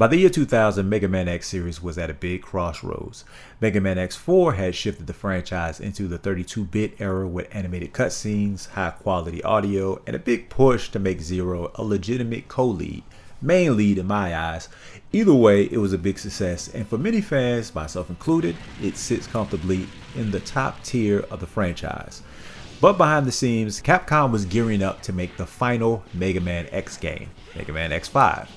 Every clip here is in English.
By the year 2000, Mega Man X series was at a big crossroads. Mega Man X4 had shifted the franchise into the 32-bit era with animated cutscenes, high-quality audio, and a big push to make Zero a legitimate co-lead, main lead in my eyes. Either way, it was a big success, and for many fans, myself included, it sits comfortably in the top tier of the franchise. But behind the scenes, Capcom was gearing up to make the final Mega Man X game, Mega Man X5.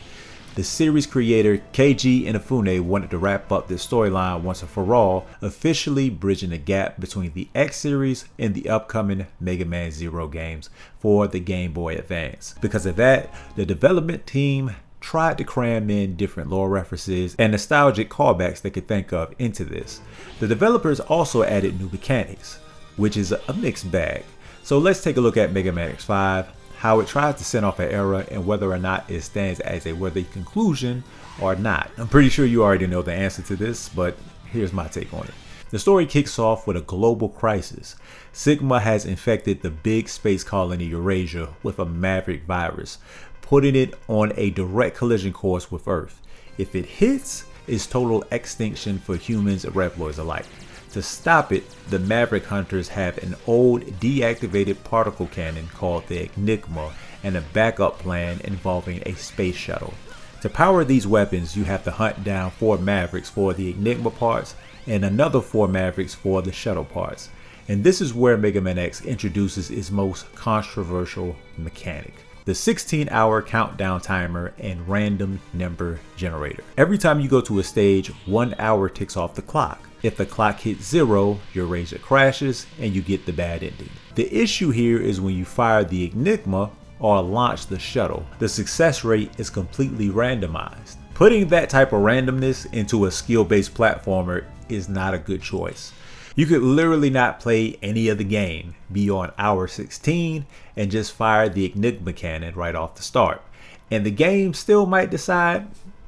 The series creator Keiji Inafune wanted to wrap up this storyline once and for all, officially bridging the gap between the X series and the upcoming Mega Man Zero games for the Game Boy Advance. Because of that, the development team tried to cram in different lore references and nostalgic callbacks they could think of into this. The developers also added new mechanics, which is a mixed bag. So let's take a look at Mega Man X5, how it tries to send off an era, and whether or not it stands as a worthy conclusion or not. I'm pretty sure you already know the answer to this, but here's my take on it. The story kicks off with a global crisis. Sigma has infected the big space colony Eurasia with a Maverick virus, putting it on a direct collision course with Earth. If it hits, it's total extinction for humans and Reploids alike. To stop it, the Maverick hunters have an old deactivated particle cannon called the Enigma and a backup plan involving a space shuttle. To power these weapons, you have to hunt down 4 Mavericks for the Enigma parts and another 4 Mavericks for the shuttle parts. And this is where Mega Man X introduces its most controversial mechanic: the 16-hour countdown timer and random number generator. Every time you go to a stage, 1 hour ticks off the clock. If the clock hits 0, Eurasia crashes and you get the bad ending. The issue here is when you fire the Enigma or launch the shuttle, the success rate is completely randomized. Putting that type of randomness into a skill-based platformer is not a good choice. You could literally not play any of the game, be on hour 16, and just fire the Enigma cannon right off the start. And the game still might decide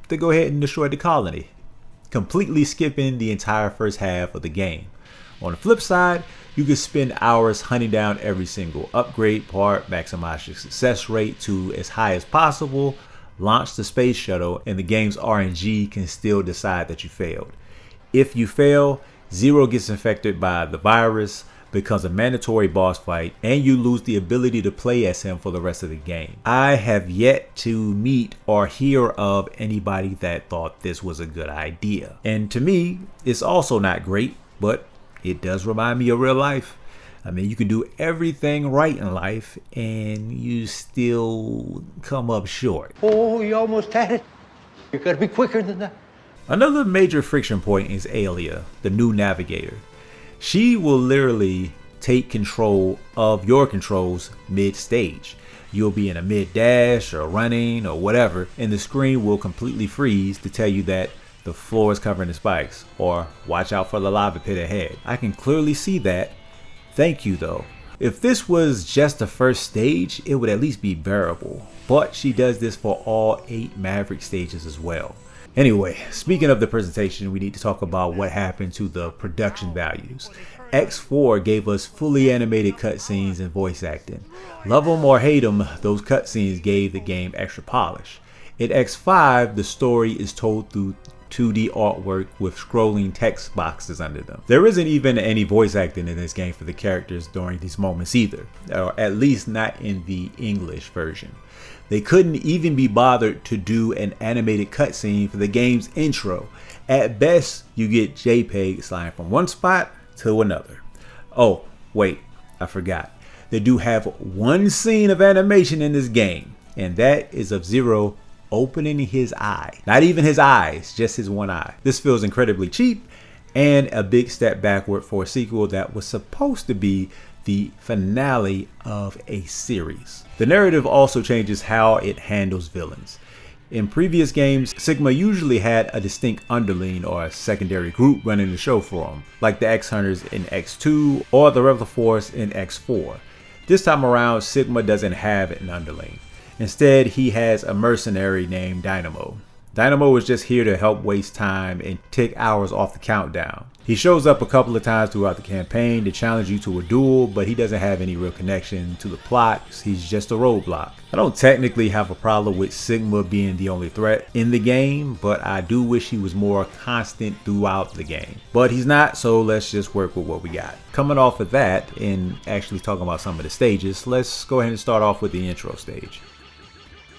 to go ahead and destroy the colony, completely skipping the entire first half of the game. On the flip side, you could spend hours hunting down every single upgrade part, maximize your success rate to as high as possible, launch the space shuttle, and the game's RNG can still decide that you failed. If you fail, Zero gets infected by the virus, becomes a mandatory boss fight, and you lose the ability to play as him for the rest of the game. I have yet to meet or hear of anybody that thought this was a good idea. And to me, it's also not great, but it does remind me of real life. I mean, you can do everything right in life and you still come up short. Oh, you almost had it. You gotta be quicker than that. Another major friction point is Alia, the new navigator. She will literally take control of your controls mid-stage. You'll be in a mid-dash or running or whatever, and the screen will completely freeze to tell you that the floor is covered in spikes, or watch out for the lava pit ahead. I can clearly see that. Thank you though. If this was just the first stage, it would at least be bearable, but she does this for all 8 Maverick stages as well. Anyway, speaking of the presentation, we need to talk about what happened to the production values. X4 gave us fully animated cutscenes and voice acting. Love them or hate them, those cutscenes gave the game extra polish. In X5, the story is told through 2D artwork with scrolling text boxes under them. There isn't even any voice acting in this game for the characters during these moments either, or at least not in the English version. They couldn't even be bothered to do an animated cutscene for the game's intro. At best, you get JPEG sliding from one spot to another. Oh, wait, I forgot. They do have one scene of animation in this game, and that is of Zero opening his eye. Not even his eyes, just his one eye. This feels incredibly cheap and a big step backward for a sequel that was supposed to be the finale of a series. The narrative also changes how it handles villains. In previous games, Sigma usually had a distinct underling or a secondary group running the show for them, like the X-Hunters in X2 or the Rebel Force in X4. This time around, Sigma doesn't have an underling. Instead, he has a mercenary named Dynamo. Dynamo is just here to help waste time and tick hours off the countdown. He shows up a couple of times throughout the campaign to challenge you to a duel, but he doesn't have any real connection to the plot. He's just a roadblock. I don't technically have a problem with Sigma being the only threat in the game, but I do wish he was more constant throughout the game. But he's not, so let's just work with what we got. Coming off of that and actually talking about some of the stages, let's go ahead and start off with the intro stage.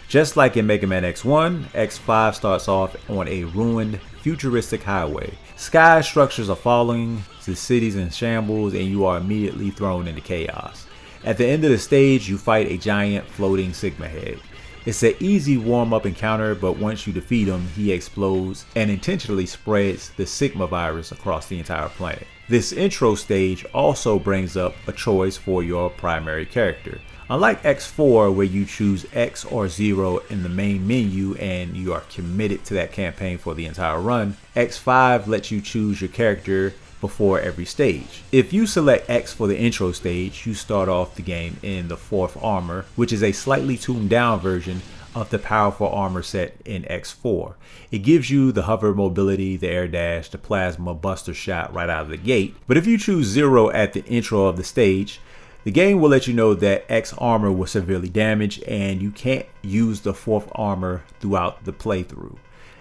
Just like in Mega Man X1, X5 starts off on a ruined, futuristic highway. Sky structures are falling, the city's in shambles, and you are immediately thrown into chaos. At the end of the stage, you fight a giant floating Sigma head. It's an easy warm-up encounter, but once you defeat him, he explodes and intentionally spreads the Sigma virus across the entire planet. This intro stage also brings up a choice for your primary character. Unlike X4, where you choose X or 0 in the main menu and you are committed to that campaign for the entire run, X5 lets you choose your character before every stage. If you select X for the intro stage, you start off the game in the 4th armor, which is a slightly tuned down version of the powerful armor set in X4. It gives you the hover mobility, the air dash, the plasma buster shot right out of the gate. But if you choose 0 at the intro of the stage, the game will let you know that X armor was severely damaged and you can't use the 4th armor throughout the playthrough.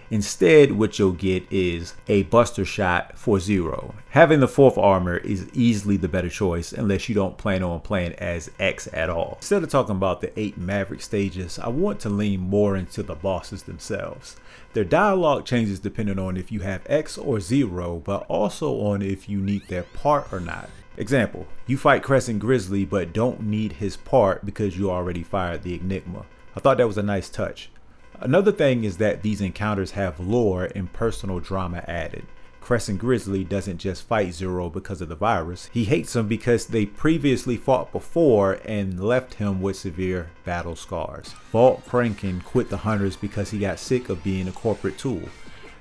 Instead, what you'll get is a buster shot for 0. Having the 4th armor is easily the better choice unless you don't plan on playing as X at all. Instead of talking about the 8 Maverick stages, I want to lean more into the bosses themselves. Their dialogue changes depending on if you have X or 0, but also on if you need their part or not. Example, you fight Crescent Grizzly but don't need his part because you already fired the Enigma. I thought that was a nice touch. Another thing is that these encounters have lore and personal drama added. Crescent Grizzly doesn't just fight 0 because of the virus. He hates him because they previously fought before and left him with severe battle scars. Vault Kranken quit the Hunters because he got sick of being a corporate tool.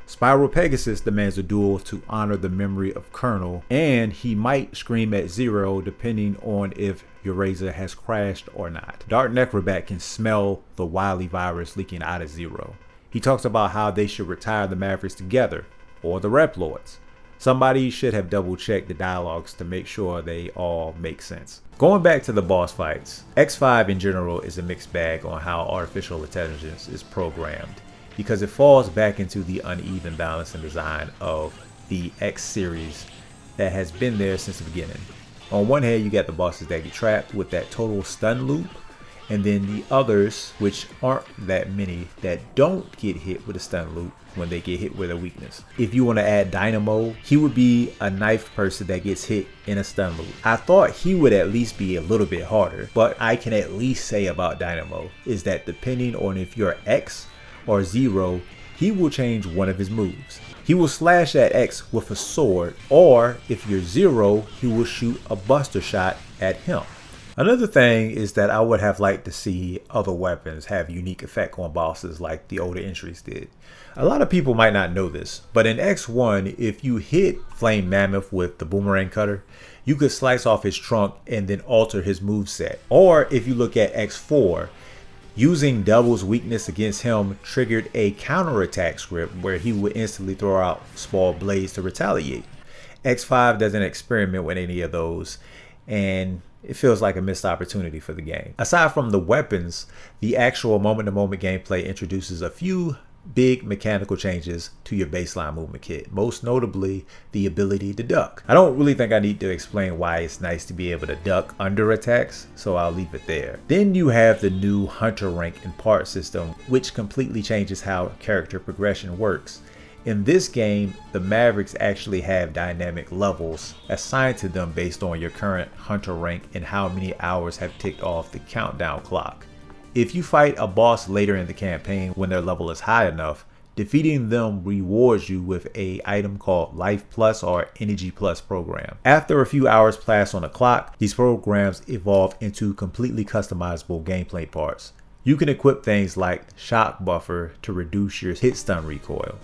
Spiral Pegasus demands a duel to honor the memory of Colonel, and he might scream at 0 depending on if your Razor has crashed or not. Dark Necrobat can smell the wily virus leaking out of 0. He talks about how they should retire the Mavericks together, or the Rep Lords. Somebody should have double checked the dialogues to make sure they all make sense. Going back to the boss fights, X5 in general is a mixed bag on how artificial intelligence is programmed, because it falls back into the uneven balance and design of the X series that has been there since the beginning. On one hand, you got the bosses that get trapped with that total stun loop, and then the others, which aren't that many, that don't get hit with a stun loop when they get hit with a weakness. If you want to add Dynamo, he would be a knife person that gets hit in a stun loop. I thought he would at least be a little bit harder, but I can at least say about Dynamo is that depending on if you're X or 0, he will change one of his moves. He will slash at X with a sword, or if you're 0, he will shoot a buster shot at him. Another thing is that I would have liked to see other weapons have unique effect on bosses like the older entries did. A lot of people might not know this, but in X1, if you hit Flame Mammoth with the boomerang cutter, you could slice off his trunk and then alter his moveset. Or if you look at X4, using Double's weakness against him triggered a counterattack script where he would instantly throw out small blades to retaliate. X5 doesn't experiment with any of those, and it feels like a missed opportunity for the game. Aside from the weapons, the actual moment-to-moment gameplay introduces a few big mechanical changes to your baseline movement kit, most notably the ability to duck. I don't really think I need to explain why it's nice to be able to duck under attacks, so I'll leave it there. Then you have the new Hunter rank and part system, which completely changes how character progression works. In this game, the Mavericks actually have dynamic levels assigned to them based on your current Hunter rank and how many hours have ticked off the countdown clock. If you fight a boss later in the campaign when their level is high enough, defeating them rewards you with an item called Life Plus or Energy Plus program. After a few hours passed on the clock, these programs evolve into completely customizable gameplay parts. You can equip things like Shock Buffer to reduce your hit stun recoil,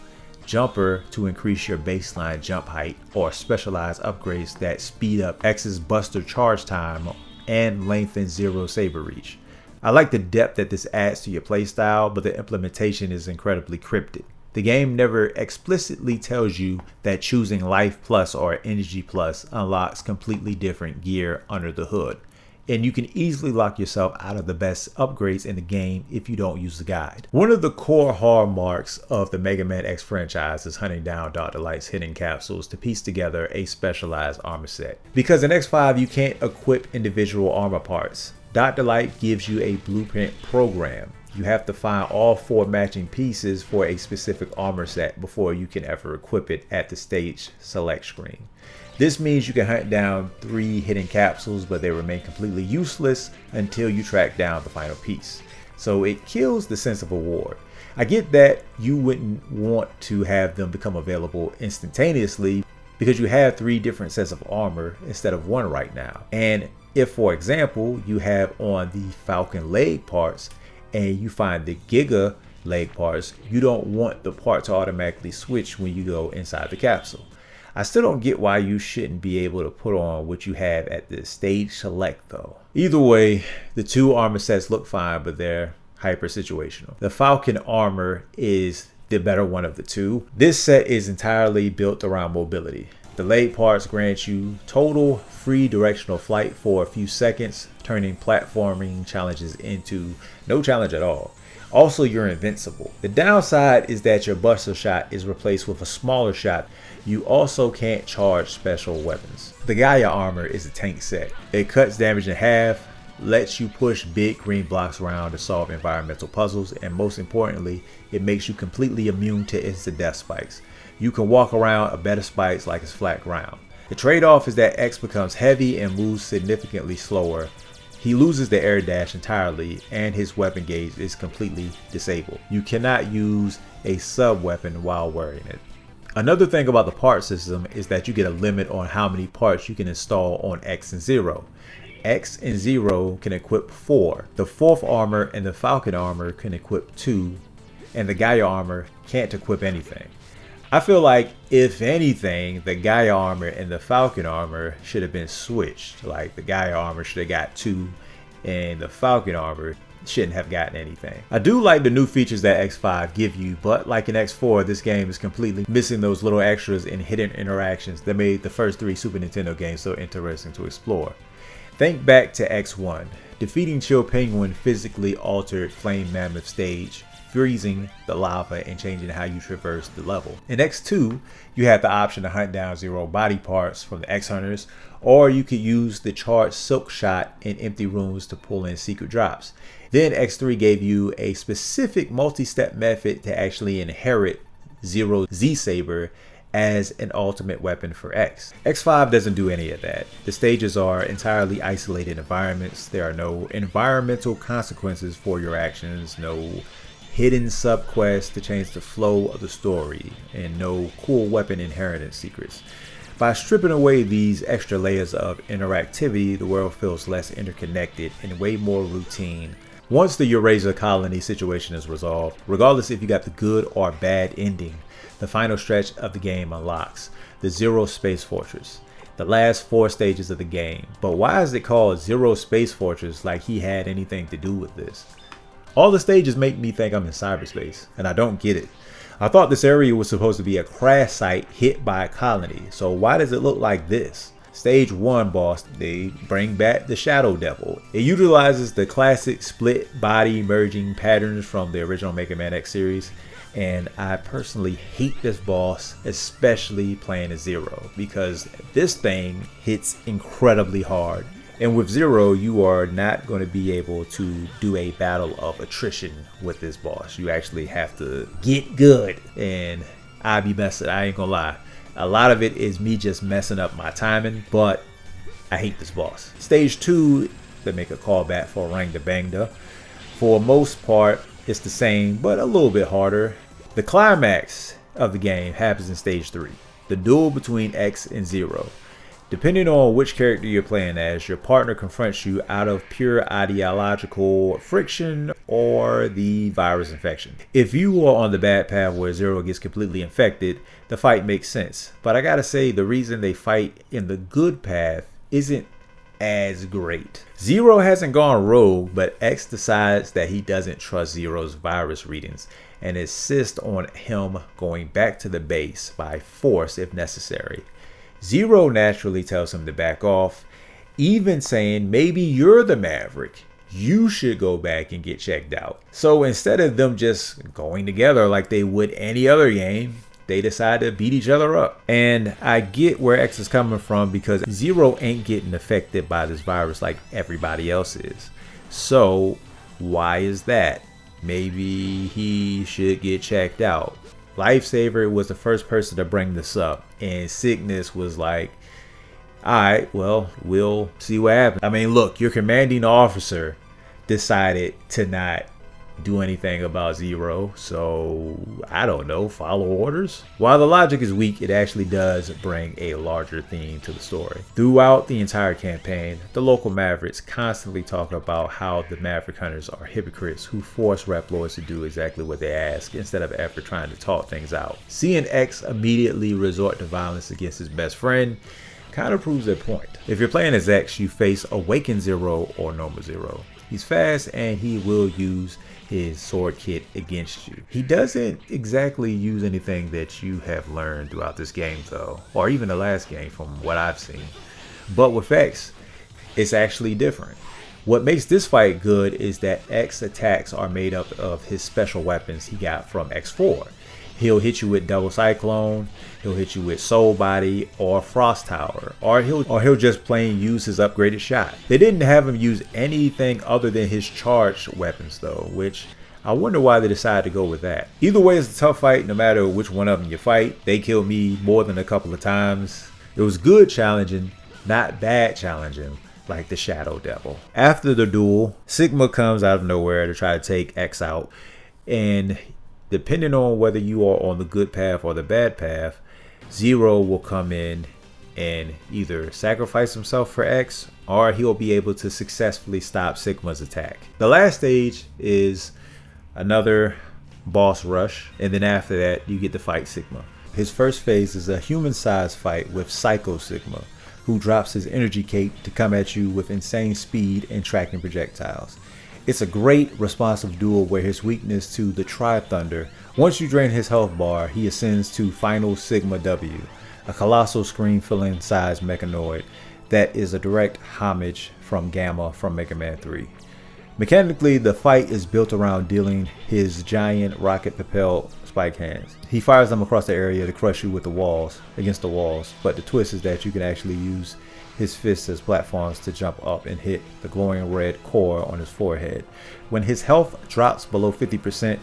Jumper to increase your baseline jump height, or specialized upgrades that speed up X's buster charge time and lengthen Zero saber reach. I like the depth that this adds to your playstyle, but the implementation is incredibly cryptic. The game never explicitly tells you that choosing Life Plus or Energy Plus unlocks completely different gear under the hood, and you can easily lock yourself out of the best upgrades in the game if you don't use the guide. One of the core hallmarks of the Mega Man X franchise is hunting down Dr. Light's hidden capsules to piece together a specialized armor set. Because in X5 you can't equip individual armor parts, Dr. Light gives you a blueprint program. You have to find all 4 matching pieces for a specific armor set before you can ever equip it at the stage select screen. This means you can hunt down 3 hidden capsules, but they remain completely useless until you track down the final piece. So it kills the sense of reward. I get that you wouldn't want to have them become available instantaneously because you have 3 different sets of armor instead of 1 right now. And if, for example, you have on the Falcon leg parts and you find the Giga leg parts, you don't want the part to automatically switch when you go inside the capsule. I still don't get why you shouldn't be able to put on what you have at the stage select though. Either way, the 2 armor sets look fine, but they're hyper situational. The Falcon armor is the better one of the 2. This set is entirely built around mobility. The leg parts grant you total free directional flight for a few seconds, turning platforming challenges into no challenge at all. Also, you're invincible. The downside is that your buster shot is replaced with a smaller shot. You also can't charge special weapons. The Gaia armor is a tank set. It cuts damage in half, lets you push big green blocks around to solve environmental puzzles, and most importantly, it makes you completely immune to instant death spikes. You can walk around a bed of spikes like it's flat ground. The trade-off is that X becomes heavy and moves significantly slower. He loses the air dash entirely, and his weapon gauge is completely disabled. You cannot use a sub weapon while wearing it. Another thing about the part system is that you get a limit on how many parts you can install on X and Zero. X and Zero can equip 4. The 4th armor and the Falcon armor can equip 2, and the Gaia armor can't equip anything. I feel like, if anything, the Gaia armor and the Falcon armor should have been switched. Like, the Gaia armor should have got 2 and the Falcon armor shouldn't have gotten anything. I do like the new features that X5 give you, but like in X4, this game is completely missing those little extras and hidden interactions that made the first 3 Super Nintendo games so interesting to explore. Think back to X1. Defeating Chill Penguin physically altered Flame Mammoth stage, freezing the lava and changing how you traverse the level. In X2, you have the option to hunt down Zero body parts from the X-Hunters, or you could use the charged Silk Shot in empty rooms to pull in secret drops. Then X3 gave you a specific multi-step method to actually inherit Zero Z-Saber as an ultimate weapon for X. X5 doesn't do any of that. The stages are entirely isolated environments. There are no environmental consequences for your actions, no hidden subquests to change the flow of the story, and no cool weapon inheritance secrets. By stripping away these extra layers of interactivity, the world feels less interconnected and way more routine. Once the Eurasia colony situation is resolved, regardless if you got the good or bad ending, the final stretch of the game unlocks the Zero Space Fortress, the last 4 stages of the game. But why is it called Zero Space Fortress like he had anything to do with this? All the stages make me think I'm in cyberspace, and I don't get it. I thought this area was supposed to be a crash site hit by a colony, so why does it look like this? Stage 1 boss, they bring back the Shadow Devil. It utilizes the classic split body merging patterns from the original Mega Man X series, and I personally hate this boss, especially playing as Zero, because this thing hits incredibly hard. And with Zero, you are not going to be able to do a battle of attrition with this boss. You actually have to get good, and I be messing. I ain't gonna lie. A lot of it is me just messing up my timing, but I hate this boss. Stage 2, they make a callback for Rang the Bangda. For most part, it's the same, but a little bit harder. The climax of the game happens in Stage 3, the duel between X and Zero. Depending on which character you're playing as, your partner confronts you out of pure ideological friction or the virus infection. If you are on the bad path where Zero gets completely infected, the fight makes sense. But I gotta say, the reason they fight in the good path isn't as great. Zero hasn't gone rogue, but X decides that he doesn't trust Zero's virus readings and insist on him going back to the base by force if necessary. Zero naturally tells him to back off, even saying maybe you're the Maverick. You should go back and get checked out. So instead of them just going together like they would any other game, they decide to beat each other up. And I get where X is coming from, because Zero ain't getting affected by this virus like everybody else is. So why is that? Maybe he should get checked out. Lifesaver was the first person to bring this up, and Sickness was like, alright, well, we'll see what happens. I mean, look, your commanding officer decided to not do anything about Zero, so I don't know, follow orders? While the logic is weak, it actually does bring a larger theme to the story. Throughout the entire campaign, the local Mavericks constantly talk about how the Maverick Hunters are hypocrites who force rep lords to do exactly what they ask instead of ever trying to talk things out. Seeing X immediately resort to violence against his best friend kind of proves their point. If you're playing as X, you face Awakened Zero or Normal Zero. He's fast and he will use his sword kit against you. He doesn't exactly use anything that you have learned throughout this game though, or even the last game from what I've seen. But with X, it's actually different. What makes this fight good is that X attacks are made up of his special weapons he got from X4. He'll hit you with Double Cyclone, he'll hit you with Soul Body or Frost Tower, or he'll just plain use his upgraded shot. They didn't have him use anything other than his charged weapons though, which I wonder why they decided to go with that. Either way, it's a tough fight no matter which one of them you fight. They killed me more than a couple of times. It was good challenging, not bad challenging, like the Shadow Devil. After the duel, Sigma comes out of nowhere to try to take X out, and depending on whether you are on the good path or the bad path, Zero will come in and either sacrifice himself for X, or he'll be able to successfully stop Sigma's attack. The last stage is another boss rush, and then after that you get to fight Sigma. His first phase is a human-sized fight with Psycho Sigma, who drops his energy cape to come at you with insane speed and tracking projectiles. It's a great responsive duel where his weakness to the Tri-Thunder, once you drain his health bar, he ascends to Final Sigma W, a colossal screen-filling sized mechanoid that is a direct homage from Gamma from Mega Man 3. Mechanically, the fight is built around dealing his giant rocket-propelled spike hands. He fires them across the area to crush you with the walls, against the walls, but the twist is that you can actually use his fists as platforms to jump up and hit the glowing red core on his forehead. When his health drops below 50%,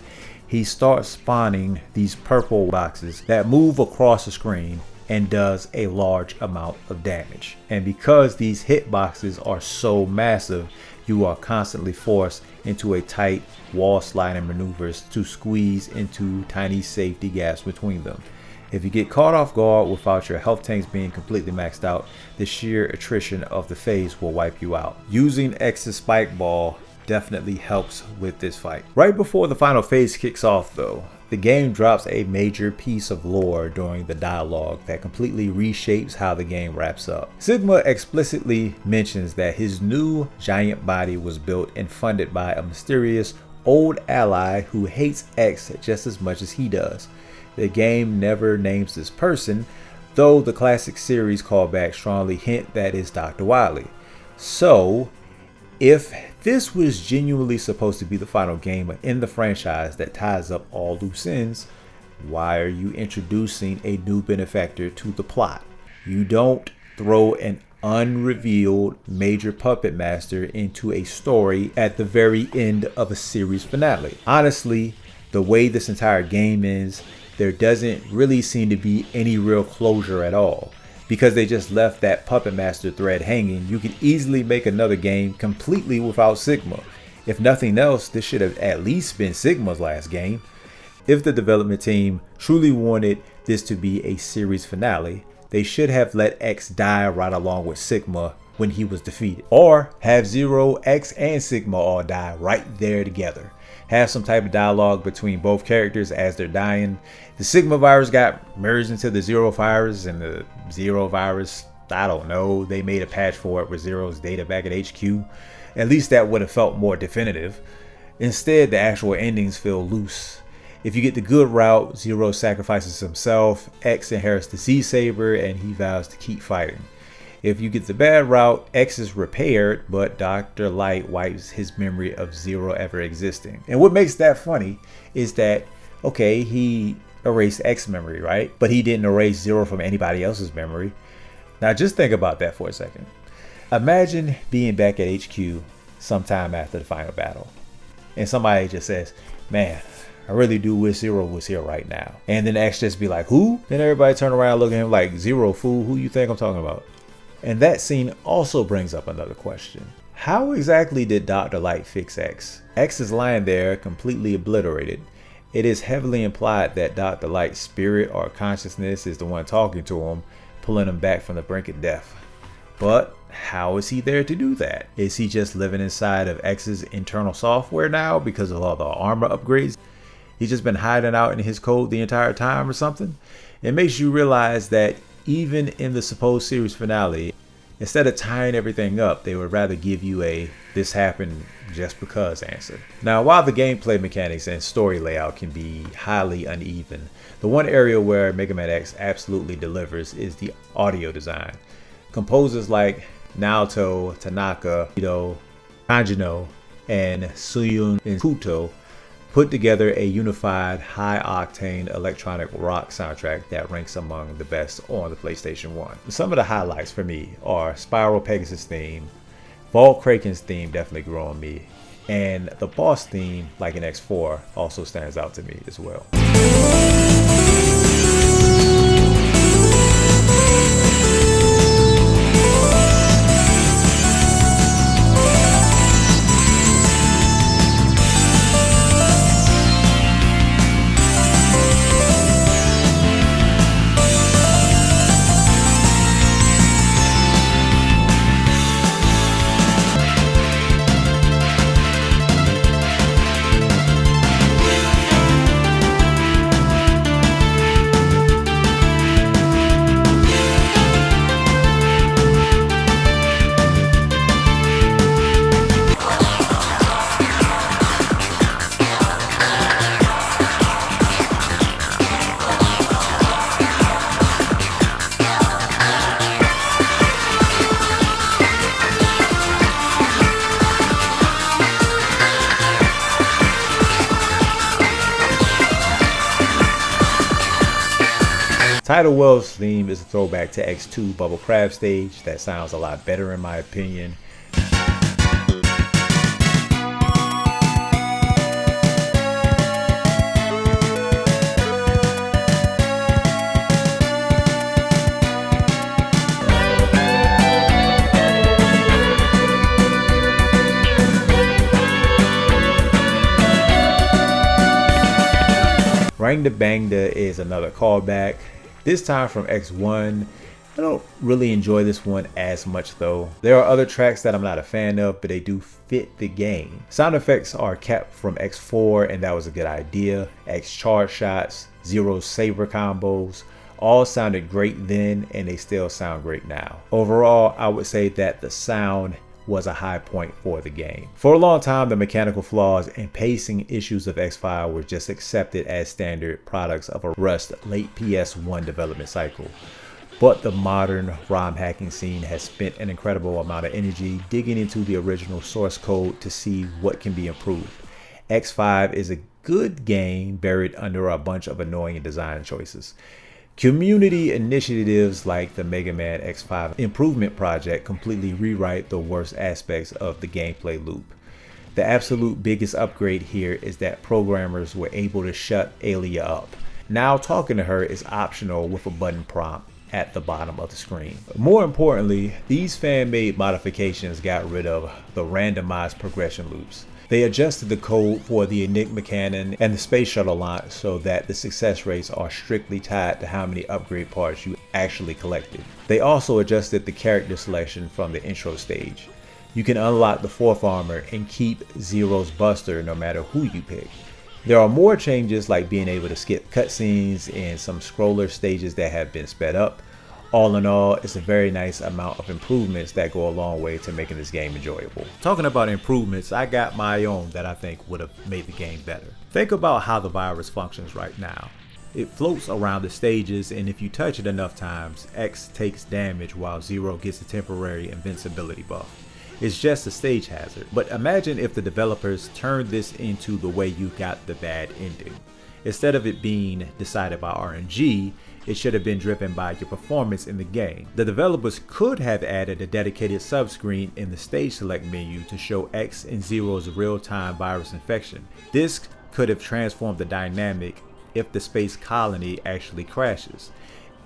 he starts spawning these purple boxes that move across the screen and does a large amount of damage. And because these hitboxes are so massive, you are constantly forced into a tight wall sliding maneuvers to squeeze into tiny safety gaps between them. If you get caught off guard without your health tanks being completely maxed out, the sheer attrition of the phase will wipe you out. Using X's spike ball definitely helps with this fight. Right before the final phase kicks off though, the game drops a major piece of lore during the dialogue that completely reshapes how the game wraps up. Sigma explicitly mentions that his new giant body was built and funded by a mysterious old ally who hates X just as much as he does. The game never names this person, though the classic series callback strongly hint that it's Dr. Wily. So, if this was genuinely supposed to be the final game in the franchise that ties up all loose ends, why are you introducing a new benefactor to the plot? You don't throw an unrevealed major puppet master into a story at the very end of a series finale. Honestly, the way this entire game is, there doesn't really seem to be any real closure at all. Because they just left that puppet master thread hanging, you could easily make another game completely without Sigma. If nothing else, this should have at least been Sigma's last game. If the development team truly wanted this to be a series finale, they should have let X die right along with Sigma when he was defeated. Or have Zero, X, and Sigma all die right there together. Have some type of dialogue between both characters as they're dying. The Sigma virus got merged into the Zero virus, and the Zero virus, I don't know, they made a patch for it with Zero's data back at HQ. At least that would have felt more definitive. Instead, the actual endings feel loose. If you get the good route, Zero sacrifices himself, X inherits the Z-Saber, and he vows to keep fighting. If you get the bad route, X is repaired, but Dr. Light wipes his memory of Zero ever existing. And what makes that funny is that, okay, he erased X memory, right? But he didn't erase Zero from anybody else's memory. Now just think about that for a second. Imagine being back at HQ sometime after the final battle, and somebody just says, man, I really do wish Zero was here right now. And then X just be like, who? Then everybody turn around, look at him like, Zero, fool, who you think I'm talking about? And that scene also brings up another question. How exactly did Dr. Light fix X? X is lying there completely obliterated. It is heavily implied that Dr. Light's spirit or consciousness is the one talking to him, pulling him back from the brink of death. But how is he there to do that? Is he just living inside of X's internal software now because of all the armor upgrades? He's just been hiding out in his code the entire time or something? It makes you realize that even in the supposed series finale, instead of tying everything up, they would rather give you a this happened just because answer. Now, while the gameplay mechanics and story layout can be highly uneven, the one area where Mega Man X absolutely delivers is the audio design. Composers like Naoto Tanaka, Kanjino, and Suyun Kuto put together a unified high-octane electronic rock soundtrack that ranks among the best on the PlayStation 1. Some of the highlights for me are Spiral Pegasus theme, Vault Kraken's theme definitely grew on me, and the boss theme, like in X4, also stands out to me as well. Tidal Well's theme is a throwback to X2 Bubble Crab stage that sounds a lot better in my opinion. Ring the Bangda is another callback. This time from X1. I don't really enjoy this one as much though. There are other tracks that I'm not a fan of, but they do fit the game. Sound effects are kept from X4 and that was a good idea. X charge shots, Zero's saber combos, all sounded great then and they still sound great now. Overall, I would say that the sound was a high point for the game. For a long time, the mechanical flaws and pacing issues of X5 were just accepted as standard products of a rushed late PS1 development cycle. But the modern ROM hacking scene has spent an incredible amount of energy digging into the original source code to see what can be improved. X5 is a good game buried under a bunch of annoying design choices. Community initiatives like the Mega Man X5 Improvement Project completely rewrite the worst aspects of the gameplay loop. The absolute biggest upgrade here is that programmers were able to shut Alia up. Now talking to her is optional with a button prompt at the bottom of the screen. More importantly, these fan-made modifications got rid of the randomized progression loops. They adjusted the code for the Enigma cannon and the space shuttle launch so that the success rates are strictly tied to how many upgrade parts you actually collected. They also adjusted the character selection from the intro stage. You can unlock the fourth armor and keep Zero's Buster no matter who you pick. There are more changes like being able to skip cutscenes and some scroller stages that have been sped up. All in all, it's a very nice amount of improvements that go a long way to making this game enjoyable. Talking about improvements, I got my own that I think would have made the game better. Think about how the virus functions right now. It floats around the stages, and if you touch it enough times, X takes damage while Zero gets a temporary invincibility buff. It's just a stage hazard. But imagine if the developers turned this into the way you got the bad ending. Instead of it being decided by RNG, it should have been driven by your performance in the game. The developers could have added a dedicated subscreen in the stage select menu to show X and Zero's real-time virus infection. This could have transformed the dynamic if the space colony actually crashes.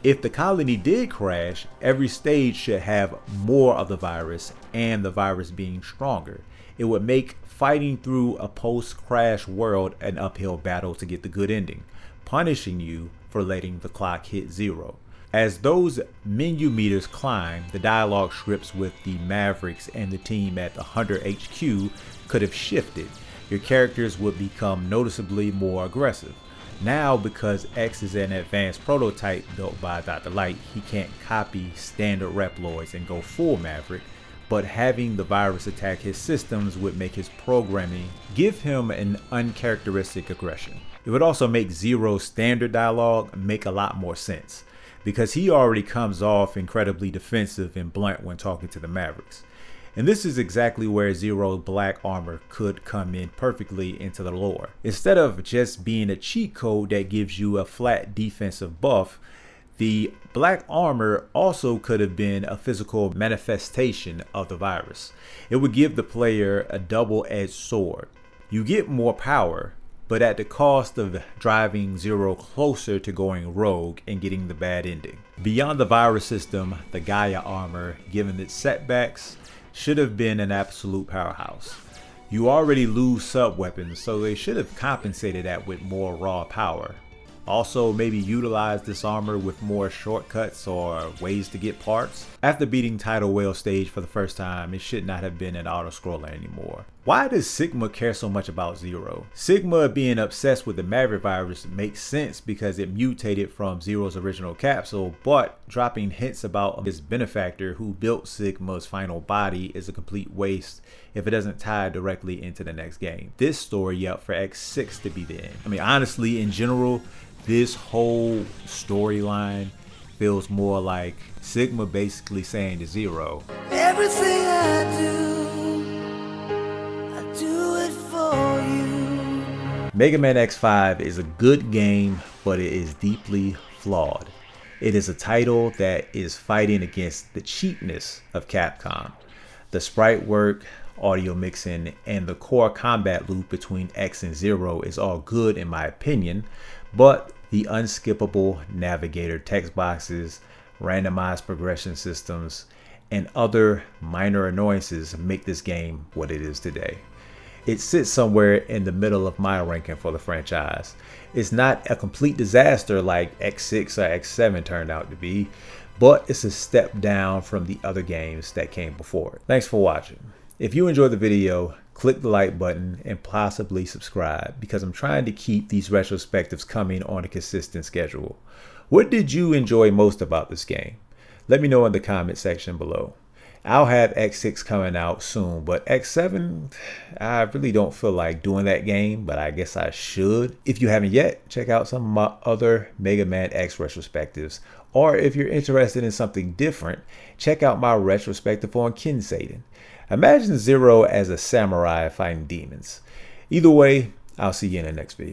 If the colony did crash, every stage should have more of the virus and the virus being stronger. It would make fighting through a post-crash world an uphill battle to get the good ending, punishing you for letting the clock hit zero. As those menu meters climb, the dialogue scripts with the Mavericks and the team at the Hunter HQ could have shifted. Your characters would become noticeably more aggressive. Now, because X is an advanced prototype built by Dr. Light, he can't copy standard Reploids and go full Maverick, but having the virus attack his systems would make his programming give him an uncharacteristic aggression. It would also make Zero's standard dialogue make a lot more sense, because he already comes off incredibly defensive and blunt when talking to the Mavericks. And this is exactly where Zero's black armor could come in perfectly into the lore. Instead of just being a cheat code that gives you a flat defensive buff, the black armor also could have been a physical manifestation of the virus. It would give the player a double-edged sword. You get more power, but at the cost of driving Zero closer to going rogue and getting the bad ending. Beyond the virus system, the Gaia armor, given its setbacks, should have been an absolute powerhouse. You already lose sub-weapons, so they should have compensated that with more raw power. Also, maybe utilize this armor with more shortcuts or ways to get parts. After beating Tidal Whale stage for the first time, it should not have been an auto-scroller anymore. Why does Sigma care so much about Zero? Sigma being obsessed with the Maverick virus makes sense because it mutated from Zero's original capsule, but dropping hints about his benefactor who built Sigma's final body is a complete waste if it doesn't tie directly into the next game. This story up for X6 to be the end. I mean, honestly, in general, this whole storyline feels more like Sigma basically saying to Zero, everything I do it for you. Mega Man X5 is a good game, but it is deeply flawed. It is a title that is fighting against the cheapness of Capcom. The sprite work, audio mixing, and the core combat loop between X and Zero is all good in my opinion, but the unskippable navigator text boxes, randomized progression systems, and other minor annoyances make this game what it is today. It sits somewhere in the middle of my ranking for the franchise. It's not a complete disaster like X6 or X7 turned out to be, but it's a step down from the other games that came before it. Thanks for watching. If you enjoyed the video, click the like button and possibly subscribe because I'm trying to keep these retrospectives coming on a consistent schedule. What did you enjoy most about this game? Let me know in the comment section below. I'll have X6 coming out soon, but X7, I really don't feel like doing that game, but I guess I should. If you haven't yet, check out some of my other Mega Man X retrospectives. Or if you're interested in something different, check out my retrospective on Ken Satan. Imagine Zero as a samurai fighting demons. Either way, I'll see you in the next video.